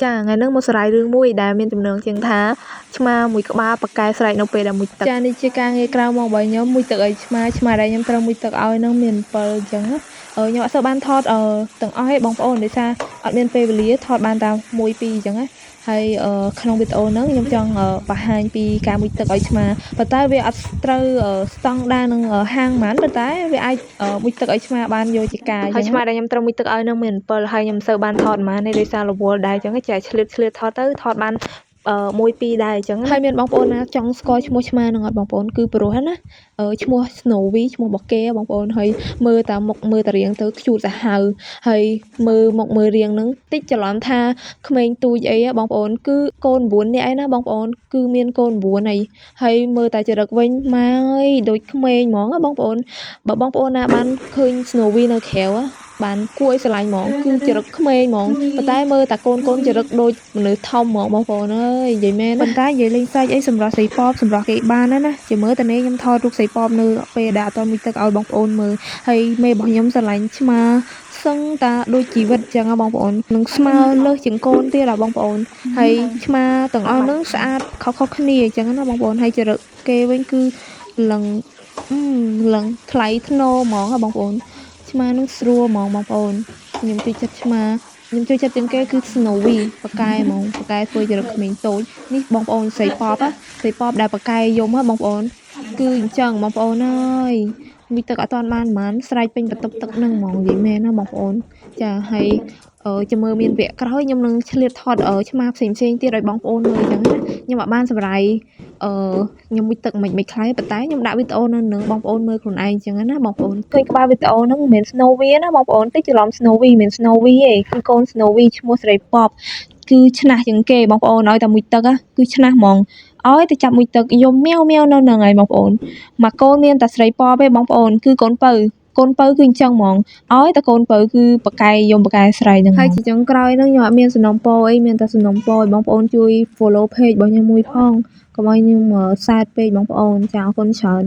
ចាថ្ងៃនេះមកសរាយរឿងមួយដែលមានចំណងជើងថាឆ្មាមួយក្បាលប៉ាកែស្រែកនៅពេលដែលមុជទឹកចានេះជាការងារក្រៅមករបស់ខ្ញុំមុជទឹកឲ្យឆ្មាដែលខ្ញុំត្រូវមុជទឹកឲ្យនឹងមាន7អញ្ចឹងខ្ញុំអត់សូវបានថតទាំងអស់ទេបងប្អូនដោយសារអត់មានពេលវេលាថតបានតែ1 2អញ្ចឹងណាហើយក្នុងវីដេអូហ្នឹងខ្ញុំចង់បង្ហាញពីការមុជទឹកឲ្យឆ្មាប៉ុន្តែវាអត់ត្រូវស្តង់ដារនឹងហាងហ្មងប៉ុន្តែវាអាចមុជទឹកឲ្យឆ្មាបានយកជាការអញ្ចឹងហើយឆ្មាដែលខ្ញុំត្រូវមុជទឹកឲ្យនឹងមាន7ហើយខ្ញុំមិនសូវបានថតហ្មងទេដោយសាររវល់ដែរអញ្ចឹងចាឆ្លៀតថតទៅថតបាន1 2ដែរអញ្ចឹងហើយមានបងប្អូនណាចង់ស្គាល់ឈ្មោះឆ្មានឹងអត់បងប្អូនគឺព្រោះណាឈ្មោះ Snowy ឈ្មោះបកែបងប្អូនហើយមើលតាមុខមើលតារាងទៅខ្ជូតសាហាវហើយមើលមុខមើលរាងនឹងតិចច្រឡំថាក្មេងទូចអីបងប្អូនគឺកូន9នាក់ឯណាបងប្អូនគឺមានកូន9ហើយមើលតែចរិតវិញម៉ាយដូចក្មេងហ្មងបងប្អូនបើបងប្អូនណាបានឃើញ Snowy នៅក្រៅបានគួរឲ្យស្រឡាញ់ហ្មងគឺចរិតក្មេងហ្មងប៉ុន្តែមើលតែកូនចរិតដូចមនុស្សធំហ្មងបងប្អូនអើយនិយាយមែនប៉ុន្តែនិយាយលេងសើចអីសម្រាប់ស្រីប៉បសម្រាប់គេបានណាជាមើលតែនេះខ្ញុំថតរូបស្រីប៉បនៅពេលដែលអត់ទាន់មុជទឹកឲ្យបងប្អូនមើលហើយមេរបស់ខ្ញុំស្រឡាញ់ឆ្មាសឹងតាដូចជីវិតចឹងបងប្អូននឹងស្មើលើសជាងកូនទៀតបងប្អូនហើយឆ្មាទាំងអស់ហ្នឹងស្អាតខុសគ្នាអញ្ចឹងណាបងប្អូនហើយចរិតគេវិញគឺលឹងថ្លៃថ្នូរហ្មងបងប្អូនឆ្មានឹងស្រួលហ្មងបងប្អូនខ្ញុំជួយចិត្តឆ្មាខ្ញុំជួយចិត្តជាងគេគឺ Snowy ប៉ាកែហ្មងប៉ាកែធ្វើចរិតក្មេងតូចនេះបងប្អូនស្រីប៉បដែលប៉ាកែយំបងប្អូនគឺអញ្ចឹងបងប្អូនអើយមីទឹកអត់តាន់បានហ្មងស្រែកពេញបន្ទប់ទឹកនឹងហ្មងនិយាយមែនណាបងប្អូនចាហើយចាំមើលមានវគ្គក្រោយខ្ញុំនឹងឆ្លៀតថតឆ្មាផ្សេងទៀតឲ្យបងប្អូនមើលអញ្ចឹងណាខ្ញុំអត់បានសម្រាយខ្ញុំមុជទឹកមិនខ្លាំងប៉ុន្តែខ្ញុំដាក់វីដេអូនៅនឹងបងប្អូនមើលខ្លួនឯងអញ្ចឹងណាបងប្អូនឃើញក្បាលវីដេអូហ្នឹងមិនមែន Snowy ណាបងប្អូនតិចច្រឡំ Snowy មិនមែន Snowy ទេគឺកូន Snowy ឈ្មោះស្រីប៉បគឺឆ្នះជាងគេបងប្អូនឲ្យតែមុជទឹកគឺឆ្នះហ្មងឲ្យទៅចាប់មុជទឹកយំម៉ាវនៅហ្នឹងហើយបងប្អូនមកកូនមានតែស្រីប៉បទេបងប្អូនគឺកូនពៅគឺអញ្ចឹងហ្មងឲ្យតែកូនពៅគឺប៉ាកែយំប៉ាកែស្រែកហ្នឹងហើយជាចុងក្រោយហ្នឹងខ្ញុំអត់មានសំណុំពរអីមានតែសំណុំពរឲ្យបងប្អូនជួយ follow page របស់ខ្ញុំមួយផងកុំឲ្យខ្ញុំសែតពេកបងប្អូនចាអរគុណច្រើន